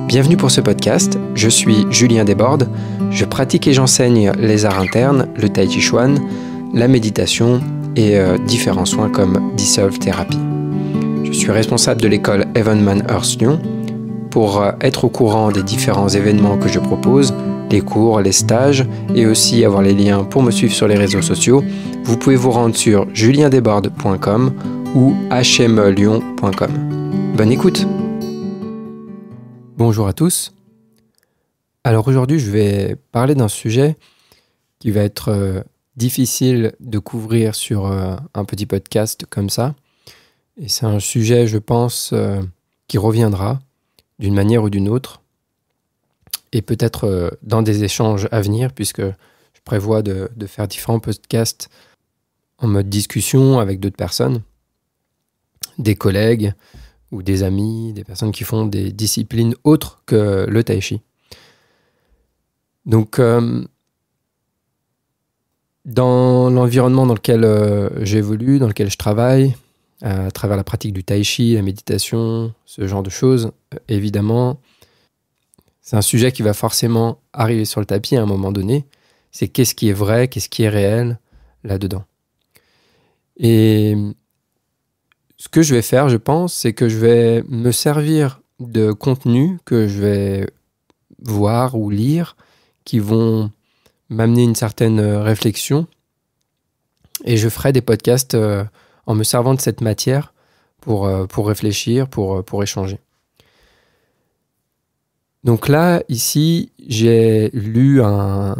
Bienvenue pour ce podcast, je suis Julien Desbordes, je pratique et j'enseigne les arts internes, le tai chi chuan, la méditation et différents soins comme Dissolve Therapy. Je suis responsable de l'école Evenman Earth Lyon. Pour être au courant des différents événements que je propose, les cours, les stages et aussi avoir les liens pour me suivre sur les réseaux sociaux, vous pouvez vous rendre sur juliendesbordes.com ou hmelyon.com. Bonne écoute! Bonjour à tous. Alors aujourd'hui, je vais parler d'un sujet qui va être difficile de couvrir sur un petit podcast comme ça. Et c'est un sujet, je pense, qui reviendra d'une manière ou d'une autre. Et peut-être dans des échanges à venir, puisque je prévois de faire différents podcasts en mode discussion avec d'autres personnes, des collègues, ou des amis, des personnes qui font des disciplines autres que le tai chi. Donc, dans l'environnement dans lequel j'évolue, dans lequel je travaille, à travers la pratique du tai chi, la méditation, ce genre de choses, évidemment, c'est un sujet qui va forcément arriver sur le tapis à un moment donné. C'est qu'est-ce qui est vrai, qu'est-ce qui est réel là-dedans. Et ce que je vais faire, je pense, c'est que je vais me servir de contenus que je vais voir ou lire qui vont m'amener une certaine réflexion et je ferai des podcasts en me servant de cette matière pour réfléchir, pour échanger. Donc là, ici, j'ai lu un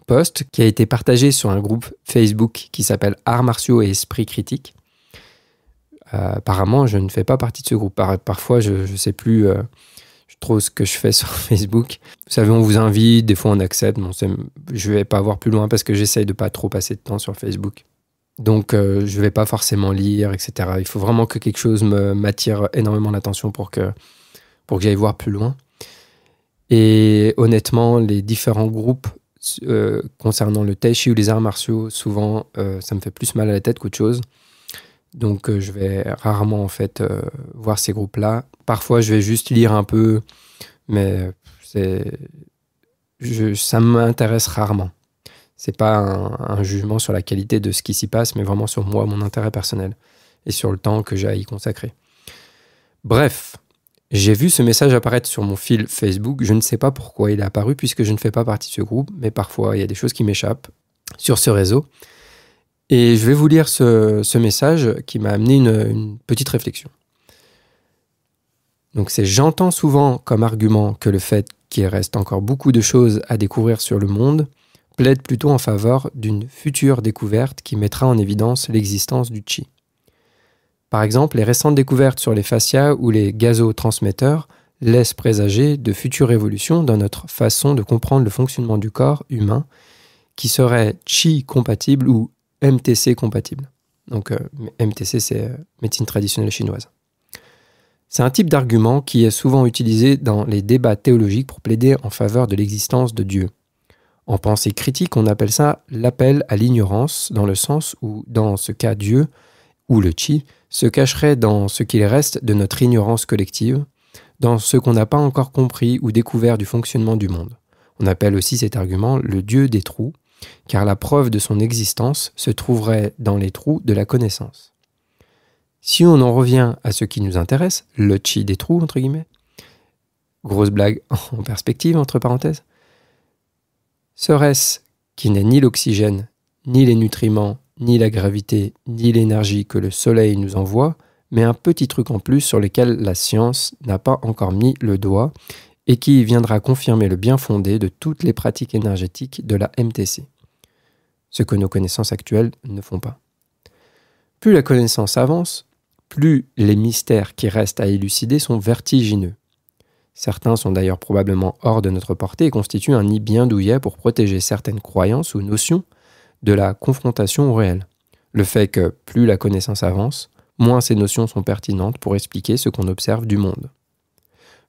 post qui a été partagé sur un groupe Facebook qui s'appelle Arts martiaux et esprit critique. Apparemment, je ne fais pas partie de ce groupe. Parfois, je ne sais plus trop ce que je fais sur Facebook. Vous savez, on vous invite, des fois on accepte. Bon, je ne vais pas voir plus loin parce que j'essaye de ne pas trop passer de temps sur Facebook. Donc, je ne vais pas forcément lire, etc. Il faut vraiment que quelque chose m'attire énormément l'attention pour que j'aille voir plus loin. Et honnêtement, les différents groupes concernant le tai chi ou les arts martiaux, souvent, ça me fait plus mal à la tête qu'autre chose. Donc, je vais rarement, en fait, voir ces groupes-là. Parfois, je vais juste lire un peu, mais ça m'intéresse rarement. C'est pas un jugement sur la qualité de ce qui s'y passe, mais vraiment sur moi, mon intérêt personnel et sur le temps que j'ai à y consacrer. Bref, j'ai vu ce message apparaître sur mon fil Facebook. Je ne sais pas pourquoi il est apparu, puisque je ne fais pas partie de ce groupe, mais parfois, il y a des choses qui m'échappent sur ce réseau. Et je vais vous lire ce message qui m'a amené une petite réflexion. Donc c'est « J'entends souvent comme argument que le fait qu'il reste encore beaucoup de choses à découvrir sur le monde plaide plutôt en faveur d'une future découverte qui mettra en évidence l'existence du chi. Par exemple, les récentes découvertes sur les fascias ou les gazotransmetteurs laissent présager de futures évolutions dans notre façon de comprendre le fonctionnement du corps humain qui serait chi compatible ou MTC compatible. Donc MTC, c'est médecine traditionnelle chinoise. C'est un type d'argument qui est souvent utilisé dans les débats théologiques pour plaider en faveur de l'existence de Dieu. En pensée critique, on appelle ça l'appel à l'ignorance, dans le sens où, dans ce cas, Dieu, ou le chi, se cacherait dans ce qu'il reste de notre ignorance collective, dans ce qu'on n'a pas encore compris ou découvert du fonctionnement du monde. On appelle aussi cet argument le Dieu des trous, car la preuve de son existence se trouverait dans les trous de la connaissance. Si on en revient à ce qui nous intéresse, le chi des trous, entre guillemets, grosse blague en perspective, entre parenthèses, serait-ce qui n'est ni l'oxygène, ni les nutriments, ni la gravité, ni l'énergie que le soleil nous envoie, mais un petit truc en plus sur lequel la science n'a pas encore mis le doigt et qui viendra confirmer le bien fondé de toutes les pratiques énergétiques de la MTC. Ce que nos connaissances actuelles ne font pas. Plus la connaissance avance, plus les mystères qui restent à élucider sont vertigineux. Certains sont d'ailleurs probablement hors de notre portée et constituent un nid bien douillet pour protéger certaines croyances ou notions de la confrontation au réel. Le fait que plus la connaissance avance, moins ces notions sont pertinentes pour expliquer ce qu'on observe du monde.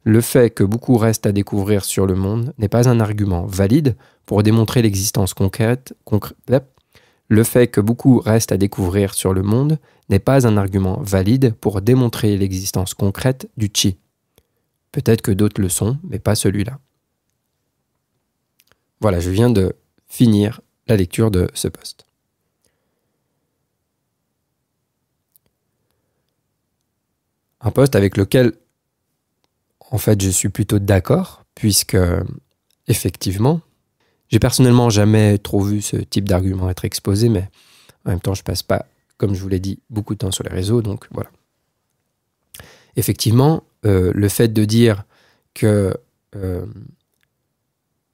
Le fait que beaucoup reste à découvrir sur le monde n'est pas un argument valide pour démontrer l'existence concrète. Le fait que beaucoup reste à découvrir sur le monde n'est pas un argument valide pour démontrer l'existence concrète du chi. Peut-être que d'autres le sont, mais pas celui-là. Voilà, je viens de finir la lecture de ce post. Un post avec lequel, en fait, je suis plutôt d'accord, puisque, effectivement, j'ai personnellement jamais trop vu ce type d'argument être exposé, mais en même temps, je passe pas, comme je vous l'ai dit, beaucoup de temps sur les réseaux, donc voilà. Effectivement, le fait de dire que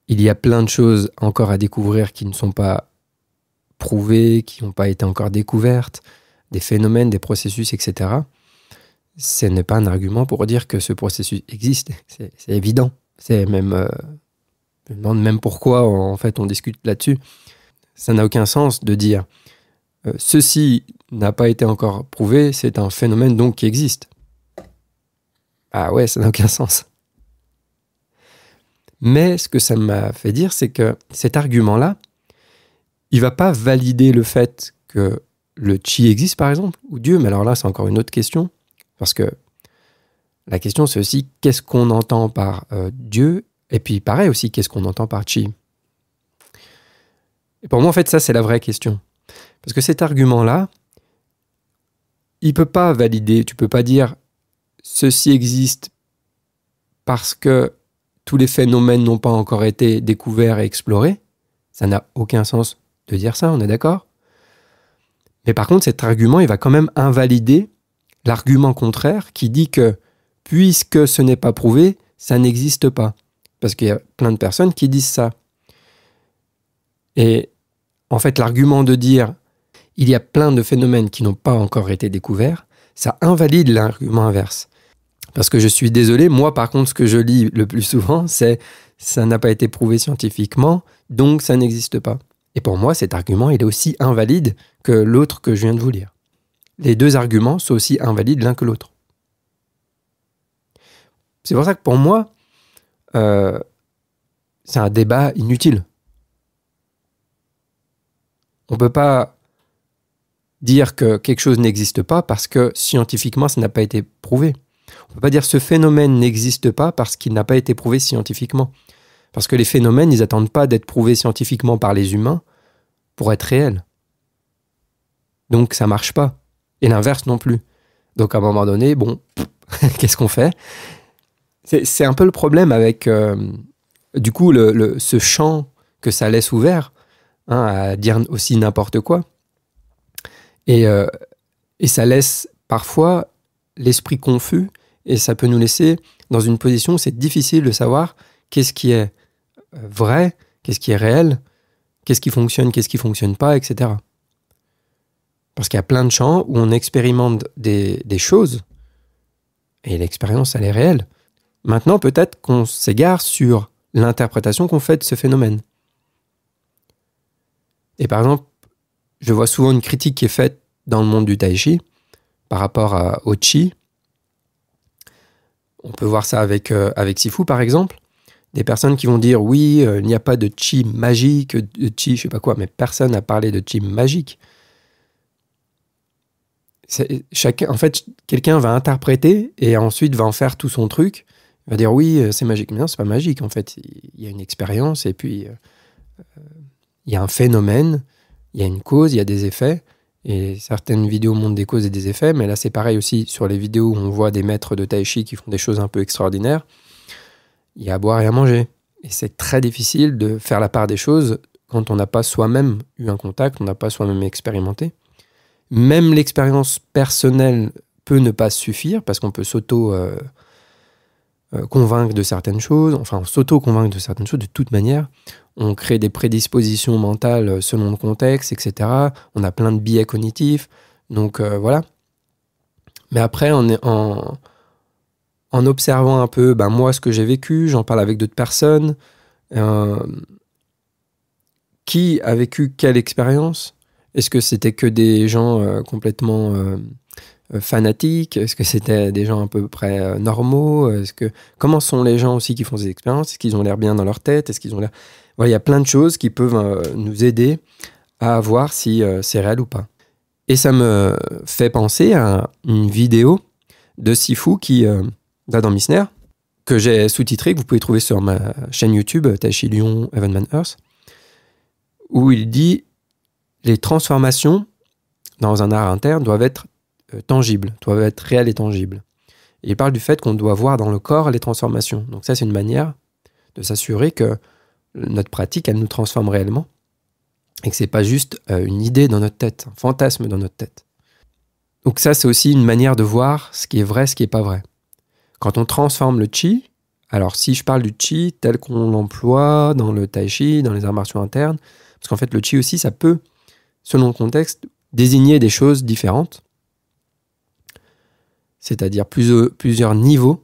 il y a plein de choses encore à découvrir qui ne sont pas prouvées, qui n'ont pas été encore découvertes, des phénomènes, des processus, etc., ce n'est pas un argument pour dire que ce processus existe. C'est évident. C'est même, je me demande même pourquoi en fait on discute là-dessus. Ça n'a aucun sens de dire ceci n'a pas été encore prouvé, c'est un phénomène donc qui existe. Ah ouais, ça n'a aucun sens. Mais ce que ça m'a fait dire, c'est que cet argument-là, il ne va pas valider le fait que le chi existe, par exemple, ou Dieu, mais alors là, c'est encore une autre question, parce que la question, c'est aussi qu'est-ce qu'on entend par Dieu, et puis pareil aussi, qu'est-ce qu'on entend par chi. Et pour moi, en fait, ça, c'est la vraie question. Parce que cet argument-là, il ne peut pas valider, tu ne peux pas dire ceci existe parce que tous les phénomènes n'ont pas encore été découverts et explorés. Ça n'a aucun sens de dire ça, on est d'accord? Mais par contre, cet argument, il va quand même invalider l'argument contraire qui dit que puisque ce n'est pas prouvé, ça n'existe pas. Parce qu'il y a plein de personnes qui disent ça. Et en fait, l'argument de dire il y a plein de phénomènes qui n'ont pas encore été découverts, ça invalide l'argument inverse. Parce que je suis désolé, moi par contre, ce que je lis le plus souvent, c'est ça n'a pas été prouvé scientifiquement, donc ça n'existe pas. Et pour moi, cet argument, il est aussi invalide que l'autre que je viens de vous lire. Les deux arguments sont aussi invalides l'un que l'autre. C'est pour ça que pour moi, c'est un débat inutile. On ne peut pas dire que quelque chose n'existe pas parce que scientifiquement, ça n'a pas été prouvé. On ne peut pas dire ce phénomène n'existe pas parce qu'il n'a pas été prouvé scientifiquement. Parce que les phénomènes, ils n'attendent pas d'être prouvés scientifiquement par les humains pour être réels. Donc ça ne marche pas. Et l'inverse non plus. Donc à un moment donné, bon, qu'est-ce qu'on fait? C'est un peu le problème avec, du coup, ce champ que ça laisse ouvert, hein, à dire aussi n'importe quoi. Et ça laisse parfois l'esprit confus et ça peut nous laisser dans une position où c'est difficile de savoir qu'est-ce qui est vrai, qu'est-ce qui est réel, qu'est-ce qui fonctionne pas, etc. Parce qu'il y a plein de champs où on expérimente des choses et l'expérience, elle est réelle. Maintenant, peut-être qu'on s'égare sur l'interprétation qu'on fait de ce phénomène. Et par exemple, je vois souvent une critique qui est faite dans le monde du tai chi par rapport au chi. On peut voir ça avec Sifu, par exemple. Des personnes qui vont dire, oui, il n'y a pas de chi magique, de chi je sais pas quoi, mais personne n'a parlé de chi magique. En fait, quelqu'un va interpréter et ensuite va en faire tout son truc. Il va dire, oui, c'est magique. Mais non, c'est pas magique, en fait. Il y a une expérience et puis il y a un phénomène, il y a une cause, il y a des effets. Et certaines vidéos montrent des causes et des effets, mais là c'est pareil aussi sur les vidéos où on voit des maîtres de tai chi qui font des choses un peu extraordinaires. Il y a à boire et à manger. Et c'est très difficile de faire la part des choses quand on n'a pas soi-même eu un contact, on n'a pas soi-même expérimenté. Même l'expérience personnelle peut ne pas suffire parce qu'on peut convaincre de certaines choses, enfin on s'auto-convainc de certaines choses de toute manière. On crée des prédispositions mentales selon le contexte, etc. On a plein de biais cognitifs, donc voilà. Mais après, en observant un peu, moi, ce que j'ai vécu, j'en parle avec d'autres personnes. Qui a vécu quelle expérience? Est-ce que c'était que des gens complètement fanatiques? Est-ce que c'était des gens à peu près normaux? Comment sont les gens aussi qui font ces expériences? Est-ce qu'ils ont l'air bien dans leur tête? Est-ce qu'ils ont l'air... Voilà, il y a plein de choses qui peuvent nous aider à voir si c'est réel ou pas. Et ça me fait penser à une vidéo de Sifu d'Adam Missner, que j'ai sous-titré, que vous pouvez trouver sur ma chaîne YouTube, Taishi Lion Evanman Earth, où il dit les transformations dans un art interne doivent être tangibles, doivent être réelles et tangibles. Et il parle du fait qu'on doit voir dans le corps les transformations. Donc ça, c'est une manière de s'assurer que notre pratique, elle nous transforme réellement et que c'est pas juste une idée dans notre tête, un fantasme dans notre tête. Donc ça, c'est aussi une manière de voir ce qui est vrai, ce qui est pas vrai. Quand on transforme le chi, alors si je parle du chi tel qu'on l'emploie dans le tai chi, dans les arts martiaux internes, parce qu'en fait le chi aussi, ça peut, selon le contexte, désigner des choses différentes, c'est-à-dire plusieurs niveaux.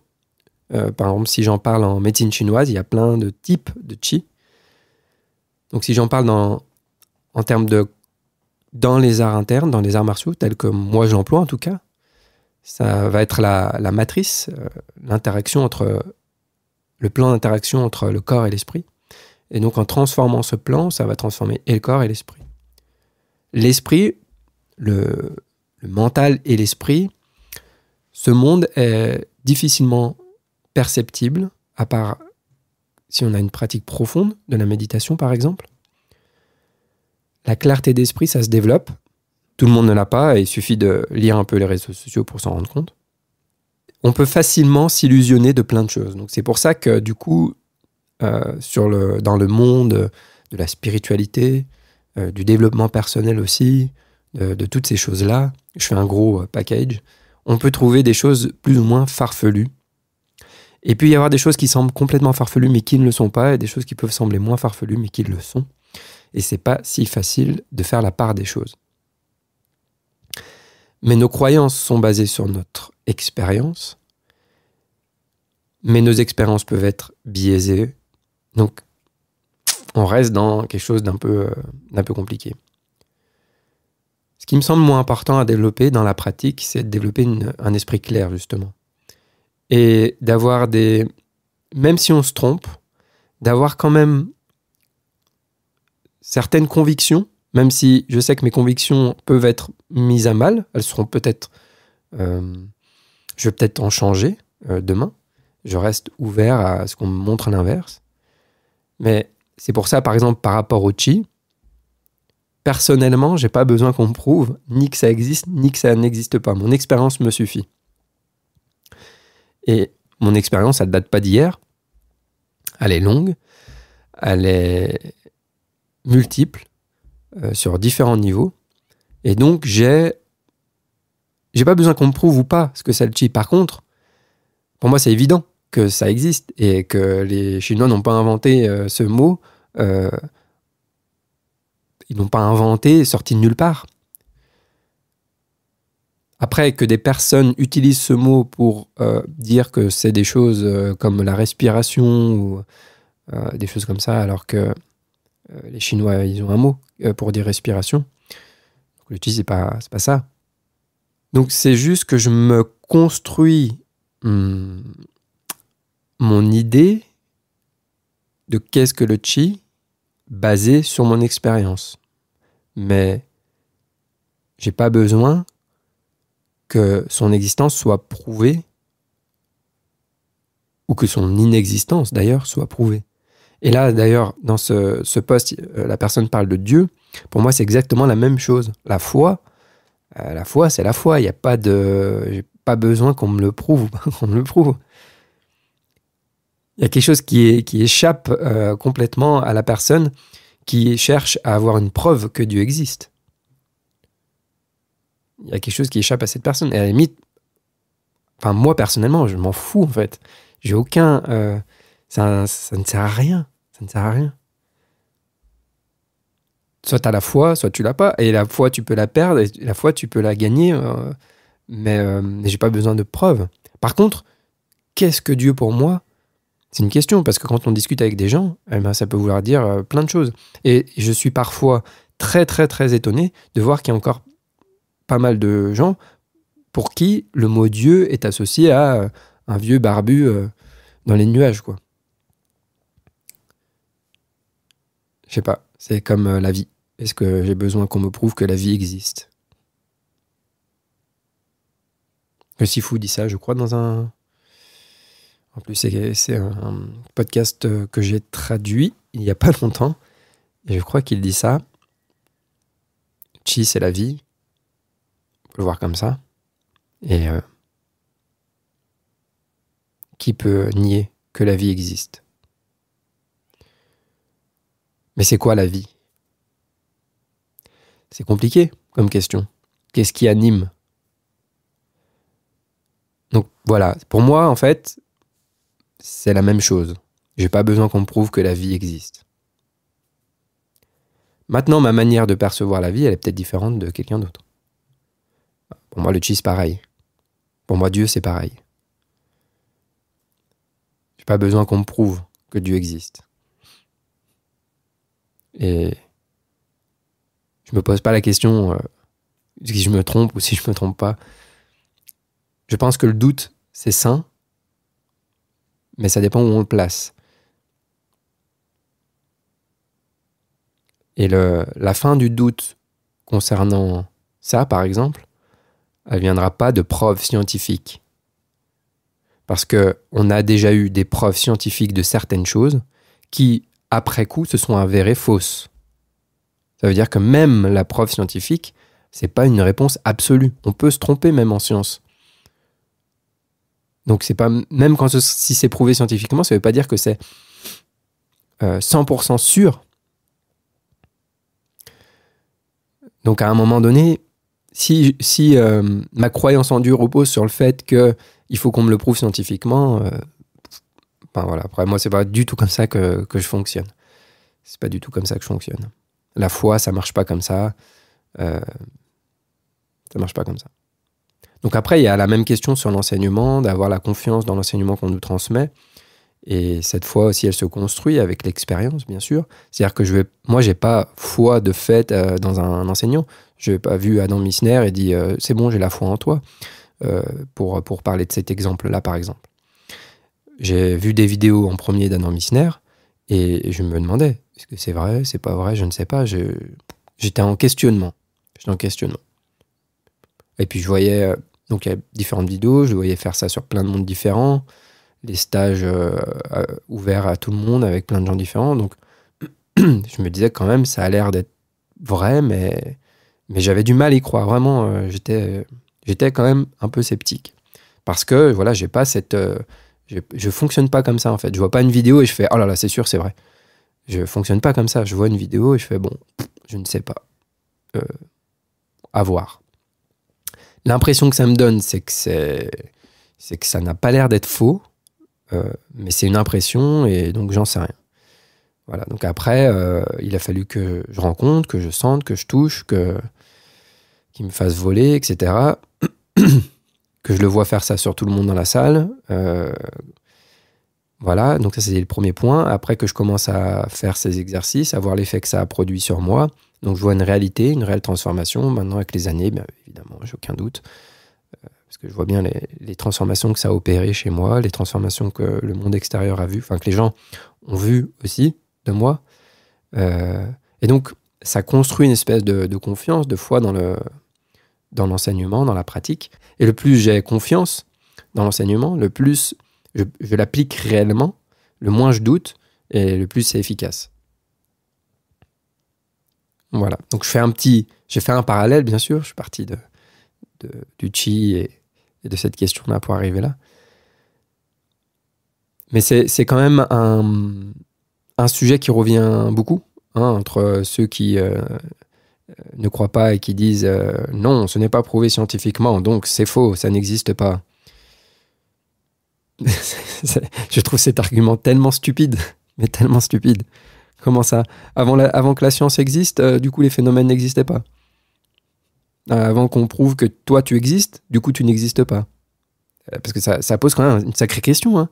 Par exemple, si j'en parle en médecine chinoise, il y a plein de types de chi. Donc si j'en parle en termes de dans les arts internes, dans les arts martiaux, tels que moi je l'emploie en tout cas, ça va être la matrice, l'interaction entre le plan d'interaction entre le corps et l'esprit. Et donc en transformant ce plan, ça va transformer et le corps et l'esprit. L'esprit, le mental et l'esprit, ce monde est difficilement perceptible, à part si on a une pratique profonde de la méditation par exemple. La clarté d'esprit, ça se développe. Tout le monde ne l'a pas et il suffit de lire un peu les réseaux sociaux pour s'en rendre compte. On peut facilement s'illusionner de plein de choses. Donc c'est pour ça que du coup, dans le monde de la spiritualité, du développement personnel aussi, de toutes ces choses-là, je fais un gros package, on peut trouver des choses plus ou moins farfelues. Et puis il y avoir des choses qui semblent complètement farfelues mais qui ne le sont pas, et des choses qui peuvent sembler moins farfelues mais qui le sont. Et c'est pas si facile de faire la part des choses. Mais nos croyances sont basées sur notre expérience, mais nos expériences peuvent être biaisées. Donc, on reste dans quelque chose d'un peu compliqué. Ce qui me semble moins important à développer dans la pratique, c'est de développer un esprit clair, justement. Et d'avoir même si on se trompe, d'avoir quand même certaines convictions, même si je sais que mes convictions peuvent être mises à mal, elles seront peut-être... je vais peut-être en changer demain. Je reste ouvert à ce qu'on me montre l'inverse. Mais c'est pour ça, par exemple, par rapport au chi, personnellement, j'ai pas besoin qu'on me prouve ni que ça existe, ni que ça n'existe pas. Mon expérience me suffit. Et mon expérience, elle date pas d'hier. Elle est longue. Elle est multiple, sur différents niveaux. Et donc, j'ai pas besoin qu'on me prouve ou pas ce que c'est le chi. Par contre, pour moi, c'est évident que ça existe et que les Chinois n'ont pas inventé ce mot. Ils n'ont pas inventé, sorti de nulle part. Après, que des personnes utilisent ce mot pour dire que c'est des choses comme la respiration ou des choses comme ça, alors que les Chinois, ils ont un mot pour dire respiration. Donc, le chi, c'est pas ça. Donc, c'est juste que je me construis mon idée de qu'est-ce que le chi basé sur mon expérience. Mais j'ai pas besoin que son existence soit prouvée ou que son inexistence d'ailleurs soit prouvée. Et là d'ailleurs dans ce post, la personne parle de Dieu. Pour moi c'est exactement la même chose. La foi c'est la foi. Il y a pas j'ai pas besoin qu'on me le prouve ou pas qu'on me le prouve. Il y a quelque chose qui échappe complètement à la personne qui cherche à avoir une preuve que Dieu existe. Il y a quelque chose qui échappe à cette personne. Et à la limite, enfin moi personnellement, je m'en fous en fait. J'ai aucun... ça ne sert à rien. Ça ne sert à rien. Soit tu as la foi, soit tu l'as pas. Et la foi, tu peux la perdre. Et la foi, tu peux la gagner. Mais j'ai pas besoin de preuves. Par contre, qu'est-ce que Dieu pour moi ? C'est une question, parce que quand on discute avec des gens, eh ben, ça peut vouloir dire plein de choses. Et je suis parfois très, très, très étonné de voir qu'il y a encore pas mal de gens pour qui le mot Dieu est associé à un vieux barbu dans les nuages, quoi. Je sais pas, c'est comme la vie. Est-ce que j'ai besoin qu'on me prouve que la vie existe ? Le Sifu dit ça, je crois, dans un En plus, c'est un podcast que j'ai traduit il n'y a pas longtemps. Et je crois qu'il dit ça. Chi, c'est la vie. On peut le voir comme ça. Et qui peut nier que la vie existe? Mais c'est quoi la vie? C'est compliqué comme question. Qu'est-ce qui anime? Donc voilà, pour moi, en fait, c'est la même chose. J'ai pas besoin qu'on me prouve que la vie existe. Maintenant, ma manière de percevoir la vie, elle est peut-être différente de quelqu'un d'autre. Pour moi, le chi, c'est pareil. Pour moi, Dieu, c'est pareil. J'ai pas besoin qu'on me prouve que Dieu existe. Et je me pose pas la question si je me trompe ou si je me trompe pas. Je pense que le doute, c'est sain, mais ça dépend où on le place. Et la fin du doute concernant ça, par exemple, elle ne viendra pas de preuves scientifiques. Parce qu'on a déjà eu des preuves scientifiques de certaines choses qui, après coup, se sont avérées fausses. Ça veut dire que même la preuve scientifique, c'est pas une réponse absolue. On peut se tromper même en science. Donc c'est pas, même si c'est prouvé scientifiquement, ça veut pas dire que c'est 100% sûr. Donc à un moment donné, si ma croyance en Dieu repose sur le fait qu'il faut qu'on me le prouve scientifiquement, voilà. Après moi c'est pas du tout comme ça que je fonctionne. C'est pas du tout comme ça que je fonctionne. La foi, ça marche pas comme ça. Ça marche pas comme ça. Donc après, il y a la même question sur l'enseignement, d'avoir la confiance dans l'enseignement qu'on nous transmet. Et cette foi aussi, elle se construit avec l'expérience, bien sûr. C'est-à-dire que moi, j'ai pas foi de fait dans un enseignant. Je n'ai pas vu Adam Missner et dit c'est bon, j'ai la foi en toi. Pour parler de cet exemple-là, par exemple. J'ai vu des vidéos en premier d'Adam Missner et je me demandais est-ce que c'est vrai, c'est pas vrai, je ne sais pas. J'étais en questionnement. Et puis je voyais, donc il y a différentes vidéos, je le voyais faire ça sur plein de mondes différents, les stages ouverts à tout le monde avec plein de gens différents. Donc je me disais quand même, ça a l'air d'être vrai, mais j'avais du mal à y croire. Vraiment, j'étais quand même un peu sceptique. Parce que voilà, j'ai pas cette. Je fonctionne pas comme ça en fait. Je vois pas une vidéo et je fais oh là là, c'est sûr, c'est vrai. Je fonctionne pas comme ça. Je vois une vidéo et je fais bon, je ne sais pas. À voir. L'impression que ça me donne, c'est que ça n'a pas l'air d'être faux, mais c'est une impression et donc j'en sais rien. Voilà. Donc après, il a fallu que je rencontre, que je sente, que je touche, qu'il me fasse voler, etc. Que je le vois faire ça sur tout le monde dans la salle. Voilà, donc ça c'est le premier point. Après que je commence à faire ces exercices, à voir l'effet que ça a produit sur moi. Donc je vois une réalité, une réelle transformation. Maintenant avec les années, bien évidemment, j'ai aucun doute. Parce que je vois bien les transformations que ça a opérées chez moi, les transformations que le monde extérieur a vues, enfin que les gens ont vues aussi de moi. Et donc ça construit une espèce de confiance, de foi dans l'enseignement, dans la pratique. Et le plus j'ai confiance dans l'enseignement, le plus je l'applique réellement, le moins je doute et le plus c'est efficace. Voilà. Donc j'ai fait un parallèle, bien sûr. Je suis parti du chi et de cette question-là pour arriver là. Mais c'est quand même un sujet qui revient beaucoup, entre ceux qui ne croient pas et qui disent non, ce n'est pas prouvé scientifiquement, donc c'est faux, ça n'existe pas. Je trouve cet argument tellement stupide, mais tellement stupide. Comment ça? Avant que la science existe, du coup les phénomènes n'existaient pas. Avant qu'on prouve que toi tu existes, du coup tu n'existes pas. Parce que ça pose quand même une sacrée question. Hein.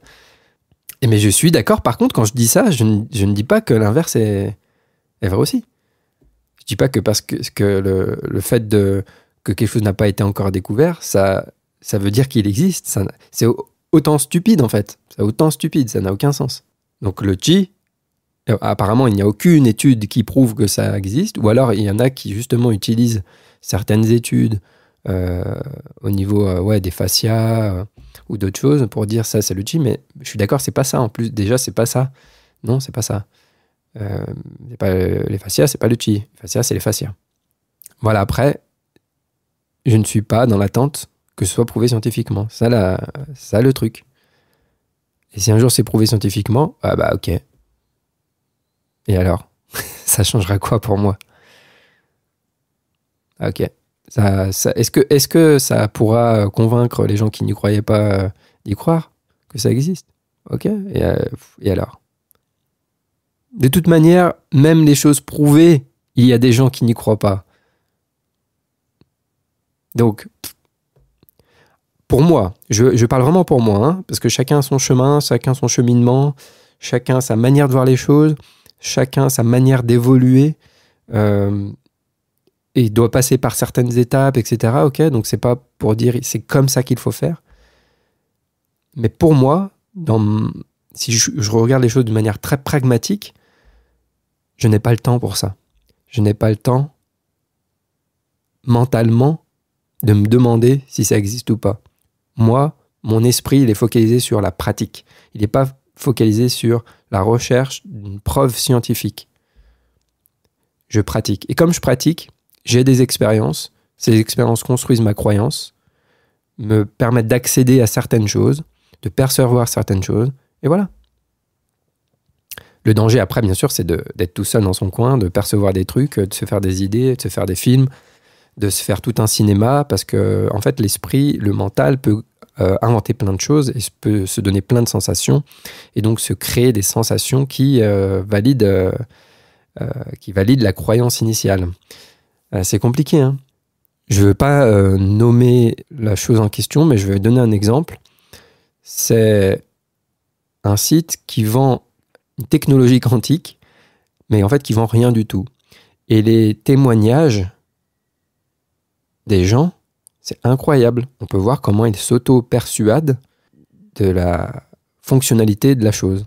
Mais je suis d'accord, par contre, quand je dis ça, je ne dis pas que l'inverse est vrai aussi. Je dis pas que parce que le fait que quelque chose n'a pas été encore découvert, ça veut dire qu'il existe. C'est autant stupide en fait. C'est autant stupide, ça n'a aucun sens. Donc le chi, apparemment il n'y a aucune étude qui prouve que ça existe, ou alors il y en a qui justement utilisent certaines études au niveau des fascias ou d'autres choses pour dire ça c'est le chi, mais je suis d'accord, c'est pas ça en plus. Déjà, c'est pas ça. Non, c'est pas ça. C'est pas, les fascias, c'est pas le chi. Les fascias, c'est les fascias. Voilà, après, je ne suis pas dans l'attente que ce soit prouvé scientifiquement. Ça le truc. Et si un jour c'est prouvé scientifiquement, ah bah ok. Et alors, ça changera quoi pour moi? Ok. Est-ce que ça pourra convaincre les gens qui n'y croyaient pas d'y croire que ça existe? Ok. Et alors? De toute manière, même les choses prouvées, il y a des gens qui n'y croient pas. Donc, pour moi, je parle vraiment pour moi, hein, parce que chacun a son chemin, chacun son cheminement, chacun sa manière de voir les choses, chacun sa manière d'évoluer, et il doit passer par certaines étapes, etc. Ok, donc c'est pas pour dire c'est comme ça qu'il faut faire. Mais pour moi, si je regarde les choses de manière très pragmatique, je n'ai pas le temps pour ça. Je n'ai pas le temps mentalement de me demander si ça existe ou pas. Moi, mon esprit, il est focalisé sur la pratique. Il n'est pas focalisé sur la recherche d'une preuve scientifique. Je pratique. Et comme je pratique, j'ai des expériences. Ces expériences construisent ma croyance, me permettent d'accéder à certaines choses, de percevoir certaines choses. Et voilà. Le danger, après, bien sûr, c'est d'être tout seul dans son coin, de percevoir des trucs, de se faire des idées, de se faire des films, de se faire tout un cinéma, parce que en fait l'esprit, le mental peut inventer plein de choses et peut se donner plein de sensations et donc se créer des sensations qui valident la croyance initiale. C'est compliqué, hein. Je ne veux pas nommer la chose en question, mais je vais donner un exemple. C'est un site qui vend une technologie quantique, mais en fait qui vend rien du tout. Et les témoignages des gens, c'est incroyable. On peut voir comment ils s'auto-persuadent de la fonctionnalité de la chose.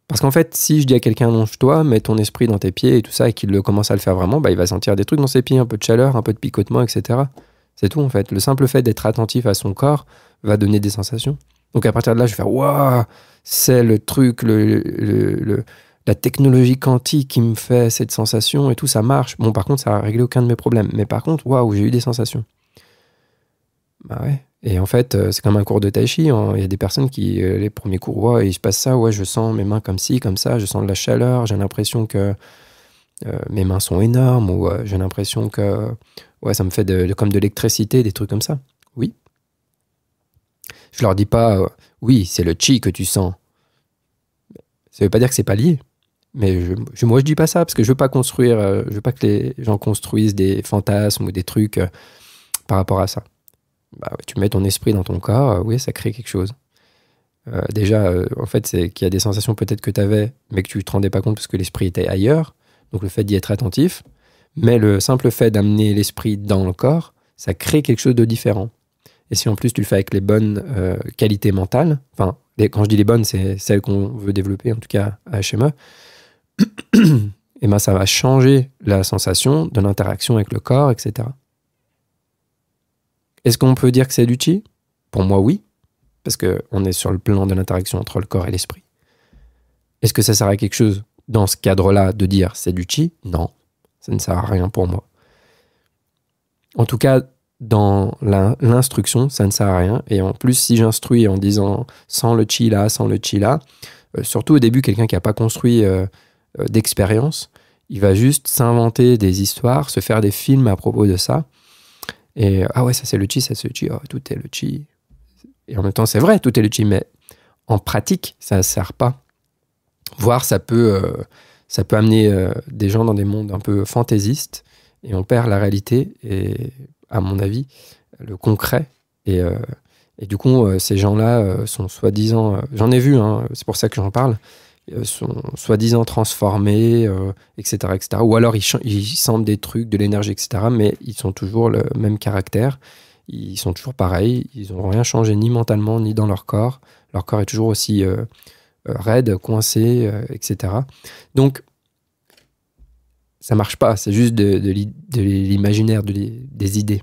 Parce qu'en fait, si je dis à quelqu'un allonge-toi, mets ton esprit dans tes pieds et tout ça, et qu'il commence à le faire vraiment, bah, il va sentir des trucs dans ses pieds, un peu de chaleur, un peu de picotement, etc. C'est tout en fait. Le simple fait d'être attentif à son corps va donner des sensations. Donc à partir de là, je vais faire waouh, c'est le truc, la technologie quantique qui me fait cette sensation et tout, ça marche. Bon, par contre, ça n'a réglé aucun de mes problèmes. Mais par contre, waouh, j'ai eu des sensations. Bah ouais. Et en fait, c'est comme un cours de tai chi. Hein. Il y a des personnes qui, les premiers cours, ouais, il se passe ça, ouais, je sens mes mains comme ci, comme ça, je sens de la chaleur, j'ai l'impression que mes mains sont énormes, ou j'ai l'impression que ouais, ça me fait comme de l'électricité, des trucs comme ça. Oui. Je leur dis pas, oui, c'est le chi que tu sens. Ça veut pas dire que c'est pas lié. Mais moi, je dis pas ça, parce que je veux pas construire, je veux pas que les gens construisent des fantasmes ou des trucs par rapport à ça. Bah, ouais, tu mets ton esprit dans ton corps, oui, ça crée quelque chose. Déjà, en fait, c'est qu'il y a des sensations peut-être que tu avais, mais que tu ne te rendais pas compte parce que l'esprit était ailleurs. Donc le fait d'y être attentif. Mais le simple fait d'amener l'esprit dans le corps, ça crée quelque chose de différent. Et si en plus tu le fais avec les bonnes qualités mentales, enfin, quand je dis les bonnes, c'est celles qu'on veut développer, en tout cas à HME, et ben ça va changer la sensation de l'interaction avec le corps, etc. Est-ce qu'on peut dire que c'est du chi? Pour moi, oui, parce qu'on est sur le plan de l'interaction entre le corps et l'esprit. Est-ce que ça sert à quelque chose dans ce cadre-là de dire c'est du chi? Non, ça ne sert à rien pour moi. En tout cas, dans l'instruction, ça ne sert à rien. Et en plus, si j'instruis en disant sans le chi là, sans le chi là, surtout au début, quelqu'un qui n'a pas construit d'expérience, il va juste s'inventer des histoires, se faire des films à propos de ça. Et ah ouais, ça c'est le chi, ça c'est le chi, oh, tout est le chi. Et en même temps, c'est vrai, tout est le chi, mais en pratique, ça ne sert pas. Voire ça peut amener des gens dans des mondes un peu fantaisistes et on perd la réalité et, à mon avis, le concret. Et du coup, ces gens-là sont soi-disant... j'en ai vu, hein, c'est pour ça que j'en parle, sont soi-disant transformés, etc., etc. Ou alors ils sentent des trucs, de l'énergie, etc., mais ils sont toujours le même caractère. Ils sont toujours pareils. Ils n'ont rien changé ni mentalement, ni dans leur corps. Leur corps est toujours aussi... raide, coincé, etc. Donc, ça marche pas, c'est juste de l'imaginaire, des idées.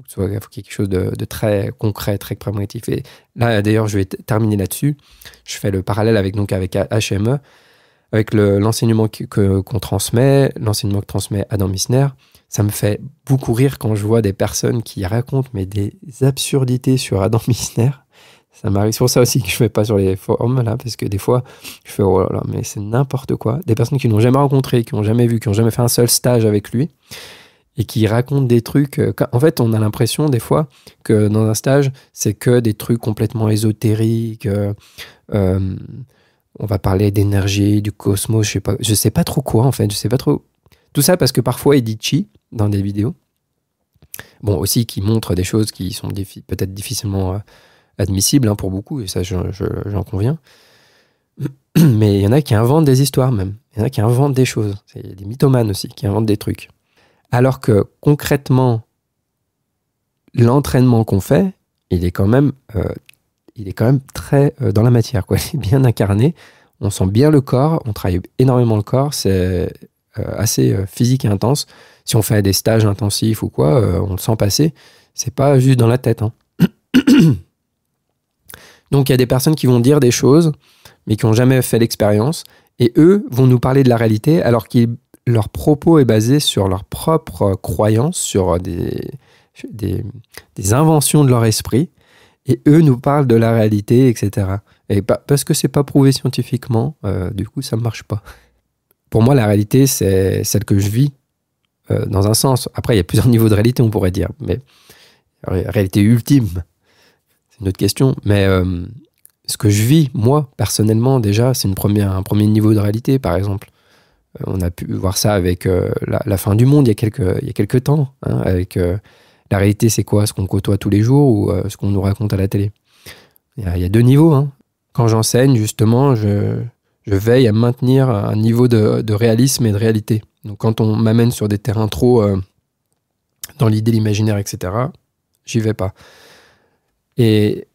Faut qu'il y ait quelque chose de très concret, très pragmatique. Et là, d'ailleurs, je vais terminer là-dessus. Je fais le parallèle avec HME, avec l'enseignement qu'on transmet, l'enseignement que transmet Adam Missner. Ça me fait beaucoup rire quand je vois des personnes qui racontent des absurdités sur Adam Missner. Ça m'arrive, c'est pour ça aussi que je ne fais pas sur les forums, là, parce que des fois, je fais, oh là là, mais c'est n'importe quoi. Des personnes qui n'ont jamais rencontré, qui n'ont jamais vu, qui n'ont jamais fait un seul stage avec lui, et qui racontent des trucs. En fait, on a l'impression, des fois, que dans un stage, c'est que des trucs complètement ésotériques. On va parler d'énergie, du cosmos, je sais pas trop quoi, en fait. Je sais pas trop. Tout ça parce que parfois, il dit chi dans des vidéos. Bon, aussi, qui montre des choses qui sont peut-être difficilement admissibles pour beaucoup, et ça, j'en conviens. Mais il y en a qui inventent des histoires, même. Il y en a qui inventent des choses. Il y a des mythomanes aussi qui inventent des trucs. Alors que, concrètement, l'entraînement qu'on fait, il est quand même très dans la matière, quoi. Il est bien incarné. On sent bien le corps. On travaille énormément le corps. C'est assez physique et intense. Si on fait des stages intensifs ou quoi, on le sent passer. C'est pas juste dans la tête. Donc, il y a des personnes qui vont dire des choses, mais qui n'ont jamais fait l'expérience. Et eux vont nous parler de la réalité, alors que leur propos est basé sur leur propre croyance, sur des inventions de leur esprit. Et eux nous parlent de la réalité, etc. Et parce que c'est pas prouvé scientifiquement, du coup, ça ne marche pas. Pour moi, la réalité, c'est celle que je vis, dans un sens. Après, il y a plusieurs niveaux de réalité, on pourrait dire. Mais la réalité ultime, c'est une autre question. Mais ce que je vis, moi, personnellement, déjà, c'est un premier niveau de réalité, par exemple. On a pu voir ça avec la fin du monde il y a quelques temps, avec la réalité, c'est quoi? Ce qu'on côtoie tous les jours ou ce qu'on nous raconte à la télé? Il y a deux niveaux. Quand j'enseigne, justement, je veille à maintenir un niveau de réalisme et de réalité. Donc, quand on m'amène sur des terrains trop dans l'idée, l'imaginaire, etc., j'y vais pas. Et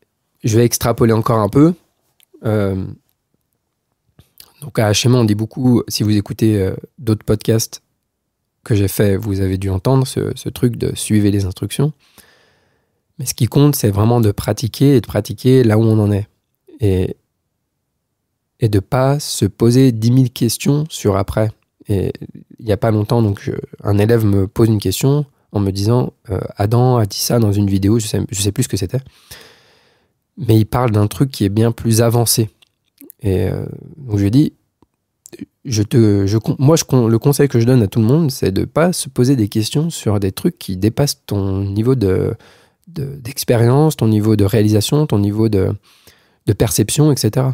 je vais extrapoler encore un peu. Donc, à HMA, on dit beaucoup, si vous écoutez d'autres podcasts que j'ai fait, vous avez dû entendre ce truc de suivre les instructions. Mais ce qui compte, c'est vraiment de pratiquer et de pratiquer là où on en est. Et de ne pas se poser 10 000 questions sur après. Et il n'y a pas longtemps, un élève me pose une question en me disant Adam a dit ça dans une vidéo, je sais plus ce que c'était. Mais il parle d'un truc qui est bien plus avancé. Et donc je lui dis, le conseil que je donne à tout le monde, c'est de ne pas se poser des questions sur des trucs qui dépassent ton niveau d'expérience, ton niveau de réalisation, ton niveau de perception, etc.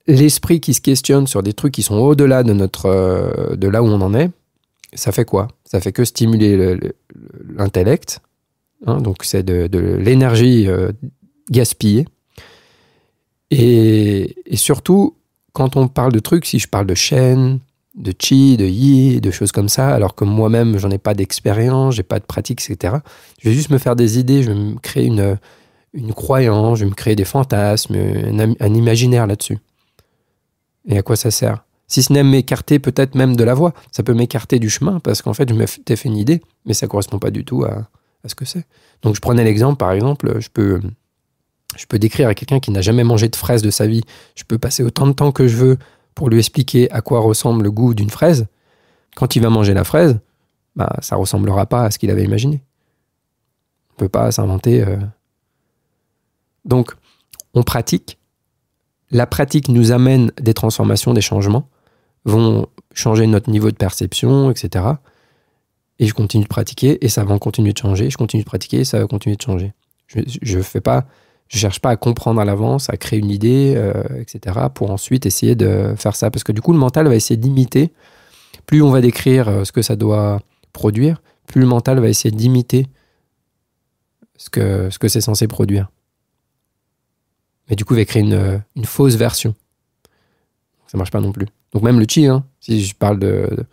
L'esprit qui se questionne sur des trucs qui sont au-delà de là où on en est, ça fait quoi? Ça fait que stimuler l'intellect. Donc c'est de l'énergie gaspillée. Et surtout, quand on parle de trucs, si je parle de Shen, de Chi, de Yi, de choses comme ça, alors que moi-même, j'en ai pas d'expérience, j'ai pas de pratique, etc., je vais juste me faire des idées, je vais me créer une croyance, je vais me créer des fantasmes, un imaginaire là-dessus. Et à quoi ça sert? Si ce n'est m'écarter peut-être même de la voie, ça peut m'écarter du chemin, parce qu'en fait, je m'étais fait une idée, mais ça correspond pas du tout à ce que c'est. Donc, je prenais l'exemple, par exemple, je peux décrire à quelqu'un qui n'a jamais mangé de fraise de sa vie, je peux passer autant de temps que je veux pour lui expliquer à quoi ressemble le goût d'une fraise. Quand il va manger la fraise, ça ne ressemblera pas à ce qu'il avait imaginé. On ne peut pas s'inventer. Donc, on pratique. La pratique nous amène des transformations, des changements, vont changer notre niveau de perception, etc. Et je continue de pratiquer et ça va continuer de changer. Je continue de pratiquer et ça va continuer de changer. Je cherche pas à comprendre à l'avance, à créer une idée, etc. pour ensuite essayer de faire ça. Parce que du coup, le mental va essayer d'imiter. Plus on va décrire ce que ça doit produire, plus le mental va essayer d'imiter ce que c'est censé produire. Mais du coup, il va créer une fausse version. Ça marche pas non plus. Donc même le chi, si je parle de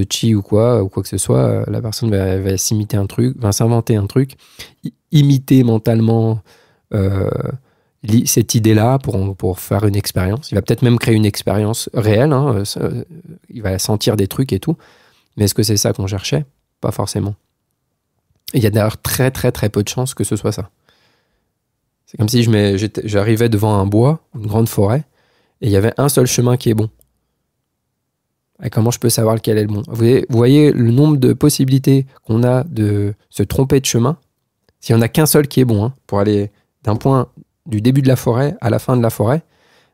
chi ou quoi que ce soit, la personne va s'imiter un truc, va s'inventer un truc, imiter mentalement cette idée-là pour faire une expérience. Il va peut-être même créer une expérience réelle, il va sentir des trucs et tout. Mais est-ce que c'est ça qu'on cherchait? Pas forcément. Et il y a d'ailleurs très très très peu de chances que ce soit ça. C'est comme si j'arrivais devant un bois, une grande forêt, et il y avait un seul chemin qui est bon. Et comment je peux savoir lequel est le bon? Vous voyez le nombre de possibilités qu'on a de se tromper de chemin. S'il n'y en a qu'un seul qui est bon, pour aller d'un point du début de la forêt à la fin de la forêt,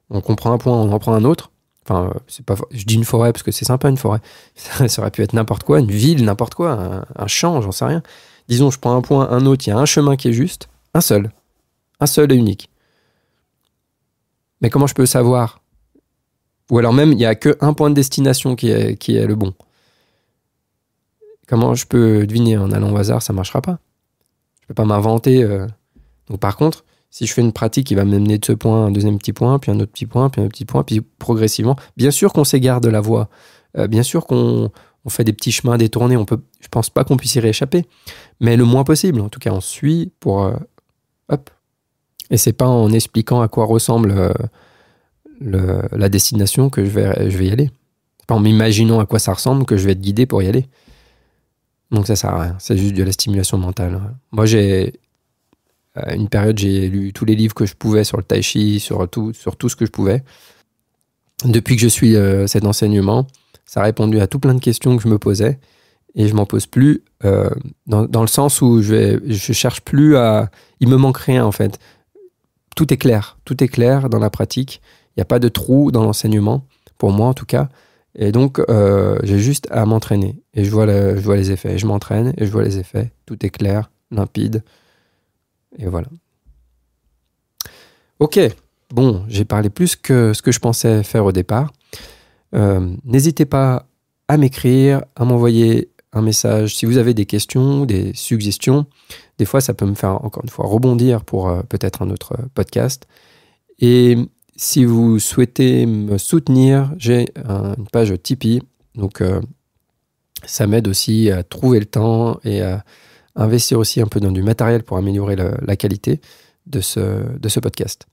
donc on prend un point, on en prend un autre. Enfin, je dis une forêt parce que c'est sympa une forêt. Ça aurait pu être n'importe quoi, une ville, n'importe quoi, un champ, j'en sais rien. Disons, je prends un point, un autre, il y a un chemin qui est juste, un seul et unique. Mais comment je peux savoir? Ou alors même, il n'y a qu'un point de destination qui est le bon. Comment je peux deviner en allant au hasard? Ça ne marchera pas. Je ne peux pas m'inventer. Donc par contre, si je fais une pratique qui va m'amener de ce point à un deuxième petit point, puis un autre petit point, puis un autre petit point, puis progressivement, bien sûr qu'on s'égare de la voie. Bien sûr qu'on fait des petits chemins détournés. Je ne pense pas qu'on puisse y rééchapper. Mais le moins possible. En tout cas, on suit pour... hop. Et c'est pas en expliquant à quoi ressemble la destination que je vais y aller. C'est pas en m'imaginant à quoi ça ressemble que je vais être guidé pour y aller. Donc ça sert à rien. C'est juste de la stimulation mentale. Moi, à une période, j'ai lu tous les livres que je pouvais sur le tai chi, sur tout ce que je pouvais. Depuis que je suis cet enseignement, ça a répondu à tout plein de questions que je me posais. Et je m'en pose plus dans le sens où je cherche plus à... Il me manque rien, en fait. Tout est clair dans la pratique. Il n'y a pas de trou dans l'enseignement, pour moi en tout cas. Et donc, j'ai juste à m'entraîner. Et je vois les effets. Et je m'entraîne et je vois les effets. Tout est clair, limpide. Et voilà. Ok, bon, j'ai parlé plus que ce que je pensais faire au départ. N'hésitez pas à m'écrire, à m'envoyer un message si vous avez des questions, des suggestions. Des fois, ça peut me faire, encore une fois, rebondir pour peut-être un autre podcast. Et si vous souhaitez me soutenir, j'ai une page Tipeee. Donc, ça m'aide aussi à trouver le temps et à investir aussi un peu dans du matériel pour améliorer la qualité de ce podcast.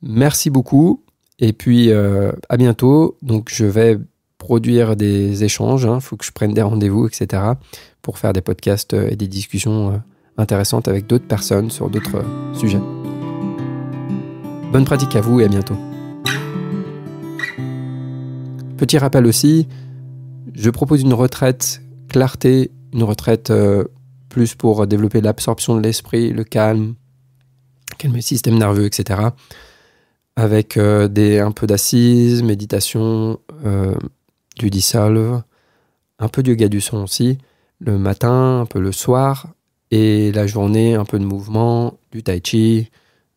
Merci beaucoup. Et puis, à bientôt. Donc, je vais produire des échanges. Faut que je prenne des rendez-vous, etc. pour faire des podcasts et des discussions intéressantes avec d'autres personnes sur d'autres sujets. Bonne pratique à vous et à bientôt. Petit rappel aussi, je propose une retraite clarté, une retraite plus pour développer l'absorption de l'esprit, le calmer le système nerveux, etc. Avec un peu d'assises, méditation, du dissolve, un peu de yoga du son aussi, le matin, un peu le soir, et la journée, un peu de mouvement, du tai chi,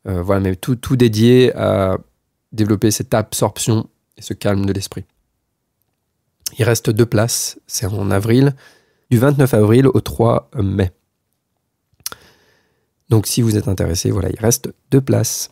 voilà, mais tout dédié à développer cette absorption et ce calme de l'esprit. Il reste 2 places, c'est en avril, du 29 avril au 3 mai. Donc si vous êtes intéressé, voilà, il reste 2 places.